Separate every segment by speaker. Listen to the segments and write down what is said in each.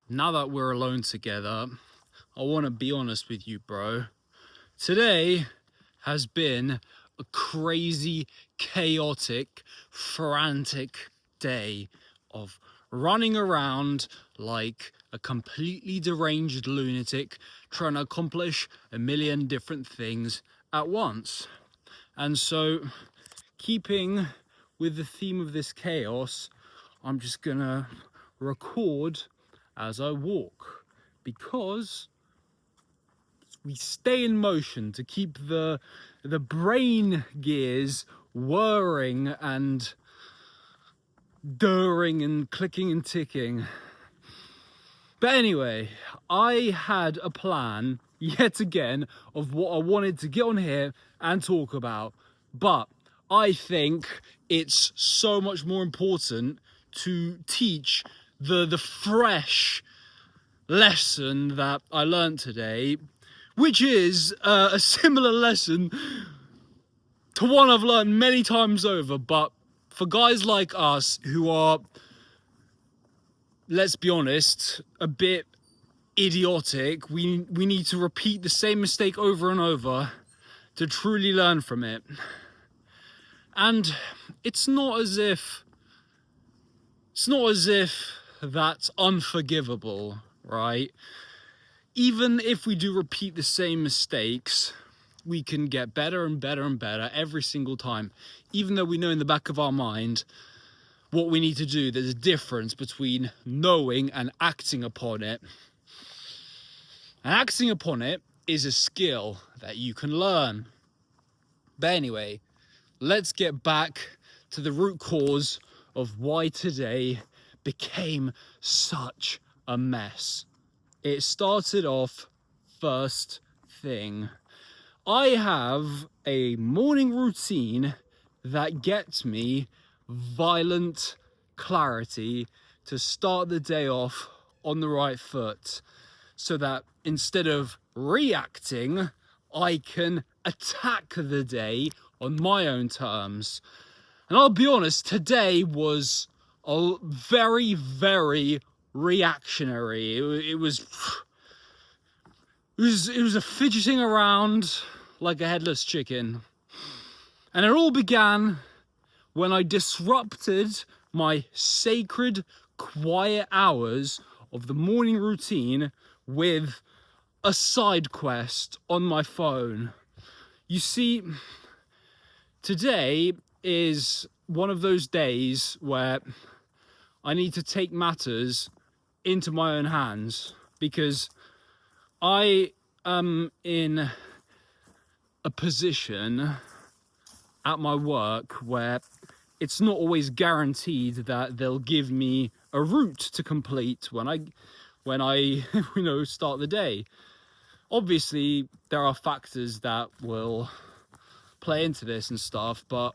Speaker 1: now that we're alone together, I want to be honest with you, bro. Today has been a crazy, chaotic, frantic day of running around like a completely deranged lunatic trying to accomplish a million different things at once. And so, keeping with the theme of this chaos, I'm just gonna record as I walk because we stay in motion to keep the brain gears whirring and dirring and clicking and ticking. But anyway, I had a plan yet again of what I wanted to get on here and talk about, but I think it's so much more important to teach the fresh lesson that I learned today, which is a similar lesson to one I've learned many times over, but for guys like us who are, let's be honest, a bit idiotic, we need to repeat the same mistake over and over to truly learn from it. And it's not as if that's unforgivable, right? Even if we do repeat the same mistakes, we can get better and better and better every single time, even though we know in the back of our mind what we need to do. There's a difference between knowing and acting upon it. And acting upon it is a skill that you can learn. But anyway, let's get back to the root cause of why today became such a mess. It started off first thing. I have a morning routine that gets me violent clarity to start the day off on the right foot, so that instead of reacting, I can attack the day on my own terms. And I'll be honest, today was a very, very reactionary. It was a fidgeting around like a headless chicken. And it all began when I disrupted my sacred quiet hours of the morning routine with a side quest on my phone. You see, today is one of those days where I need to take matters into my own hands, because I am in a position at my work where it's not always guaranteed that they'll give me a route to complete when I start the day. Obviously, there are factors that will play into this and stuff, but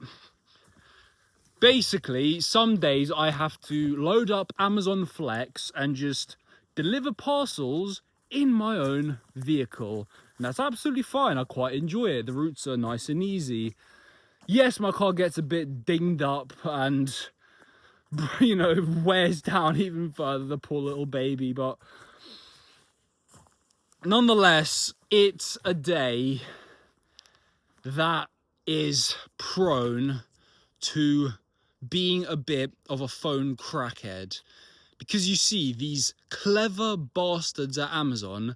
Speaker 1: basically, some days I have to load up Amazon Flex and just deliver parcels in my own vehicle. And that's absolutely fine. I quite enjoy it. The routes are nice and easy. Yes, my car gets a bit dinged up and, wears down even further, the poor little baby. But nonetheless, it's a day that is prone to being a bit of a phone crackhead. Because you see, these clever bastards at Amazon,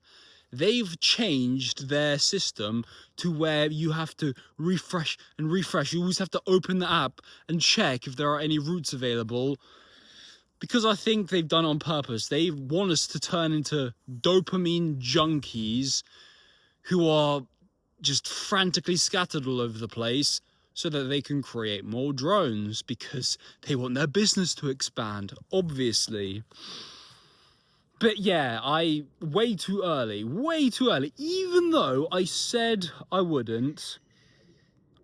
Speaker 1: they've changed their system to where you have to refresh and refresh. You always have to open the app and check if there are any routes available. Because I think they've done it on purpose. They want us to turn into dopamine junkies who are just frantically scattered all over the place so that they can create more drones, because they want their business to expand, obviously. But yeah, way too early, even though I said I wouldn't,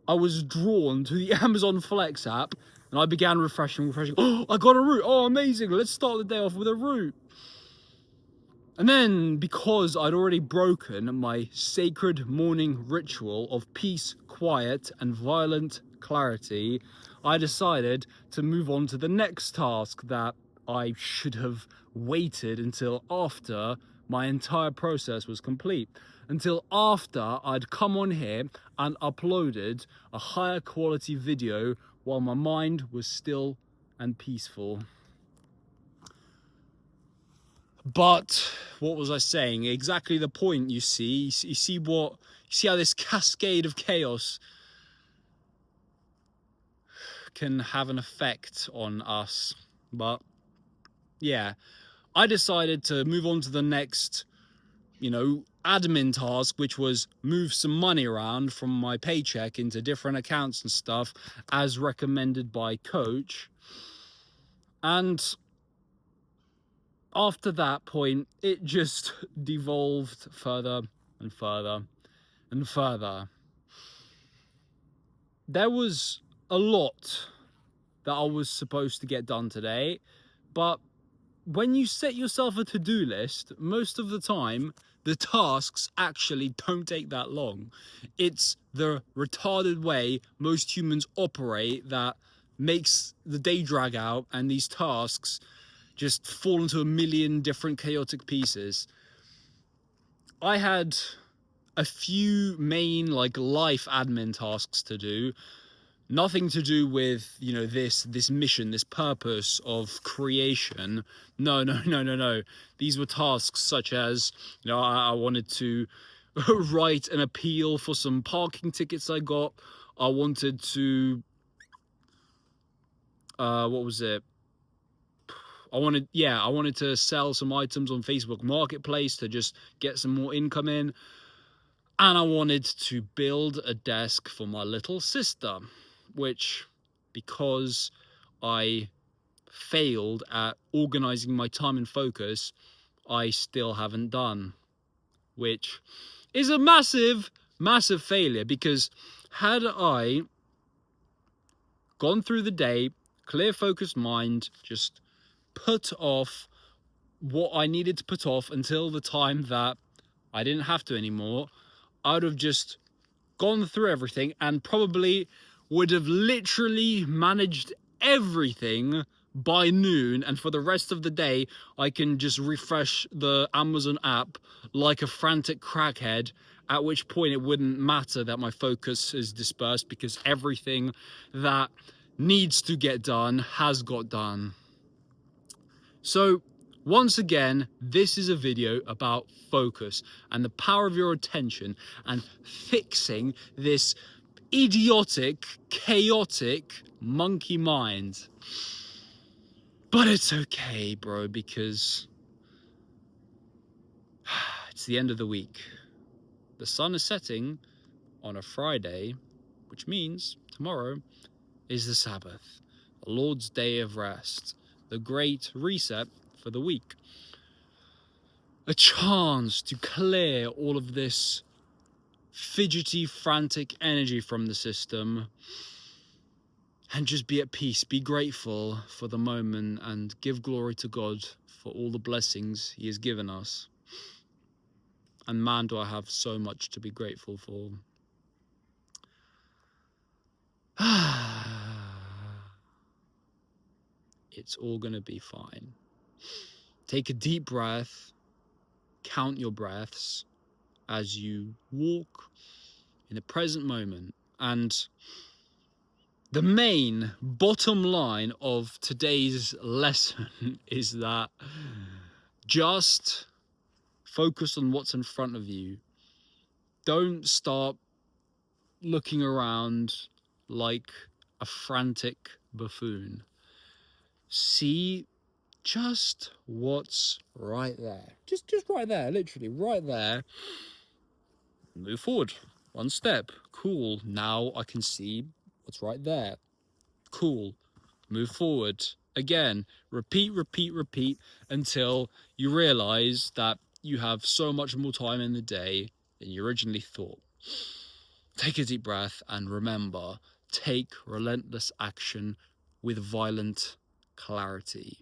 Speaker 1: I was drawn to the Amazon Flex app and I began refreshing. Oh, I got a route. Oh, amazing. Let's start the day off with a route. And then, because I'd already broken my sacred morning ritual of peace, quiet, and violent clarity, I decided to move on to the next task that I should have waited until after my entire process was complete, until after I'd come on here and uploaded a higher quality video while my mind was still and peaceful. But what was I saying? Exactly the point, you see. You see how this cascade of chaos can have an effect on us. But yeah, I decided to move on to the next, admin task, which was move some money around from my paycheck into different accounts and stuff as recommended by Coach. And after that point, it just devolved further and further and further. There was a lot that I was supposed to get done today, but when you set yourself a to-do list, most of the time, the tasks actually don't take that long. It's the retarded way most humans operate that makes the day drag out and these tasks just fall into a million different chaotic pieces. I had a few main life admin tasks to do. Nothing to do with, this mission, this purpose of creation. No. These were tasks such as, I wanted to write an appeal for some parking tickets I got. I wanted to, what was it? I wanted to sell some items on Facebook Marketplace to just get some more income in. And I wanted to build a desk for my little sister, which, because I failed at organizing my time and focus, I still haven't done, which is a massive failure, because had I gone through the day, clear focused mind, just put off what I needed to put off until the time that I didn't have to anymore, I would have just gone through everything and probably would have literally managed everything by noon, and for the rest of the day I can just refresh the Amazon app like a frantic crackhead, at which point it wouldn't matter that my focus is dispersed because everything that needs to get done has got done. So once again, this is a video about focus and the power of your attention and fixing this idiotic, chaotic monkey mind. But it's okay, bro, because it's the end of the week. The sun is setting on a Friday, which means tomorrow is the Sabbath, the Lord's day of rest, the great reset for the week. A chance to clear all of this fidgety, frantic energy from the system and just be at peace, be grateful for the moment, and give glory to God for all the blessings He has given us. And man, do I have so much to be grateful for. It's all gonna be fine. Take a deep breath, count your breaths as you walk in the present moment. And the main bottom line of today's lesson is that just focus on what's in front of you. Don't start looking around like a frantic buffoon. See just what's right there. Just right there, literally right there. Move forward one step. Cool. Now I can see what's right there. Cool. Move forward again. Repeat until you realize that you have so much more time in the day than you originally thought. Take a deep breath and remember, take relentless action with violent clarity.